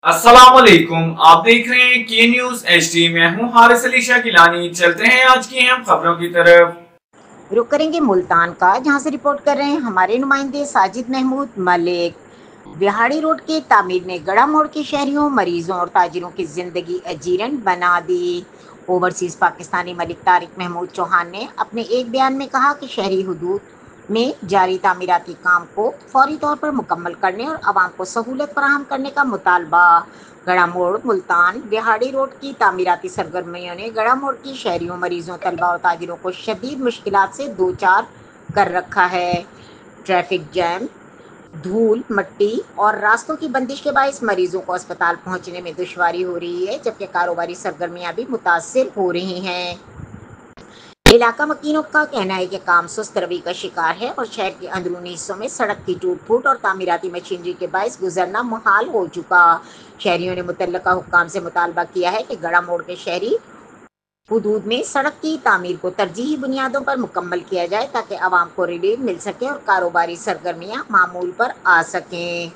अस्सलाम वालेकुम, आप देख रहे हैं के न्यूज HD। मैं हूं हारिस अली शाह गिलानी। चलते हैं आज की अहम खबरों की तरफ। रुक करेंगे मुल्तान का, जहां से रिपोर्ट कर रहे हैं हमारे नुमाइंदे साजिद महमूद मलिक। बिहाड़ी रोड के तामीर ने गड़ा मोड़ के शहरियों, मरीजों और ताजिरों की जिंदगी अजीरन बना दी। ओवरसीज पाकिस्तानी मलिक तारिक महमूद चौहान ने अपने एक बयान में कहा कि शहरी हुदूद में जारी तामीराती काम को फौरी तौर पर मुकम्मल करने और आवाम को सहूलत फराहम करने का मुतालबा। गड़ा मोड़ मुल्तान बिहाड़ी रोड की तामीराती सरगर्मियों ने गड़ा मोड़ की शहरियों, मरीजों, तलबा और ताजिरों को शदीद मुश्किलात से दो चार कर रखा है। ट्रैफिक जैम, धूल, मिट्टी और रास्तों की बंदिश के बायस मरीजों को अस्पताल पहुंचने में दुश्वारी हो रही है, जबकि कारोबारी सरगर्मियां भी मुतासिर हो रही हैं। इलाका मकीनों का कहना है कि काम सुस्त रवि का शिकार है और शहर के अंदरूनी हिस्सों में सड़क की टूट फूट और तामीराती मशीनरी के बायस गुजरना मुहाल हो चुका। शहरियों ने मुतल्लका हुक्काम से मुतालबा किया है कि गड़ा मोड़ के शहरी हुदूद में सड़क की तामीर को तरजीही बुनियादों पर मुकम्मल किया जाए ताकि आवाम को रिलीफ मिल सके और कारोबारी सरगर्मियां मामूल पर आ सकें।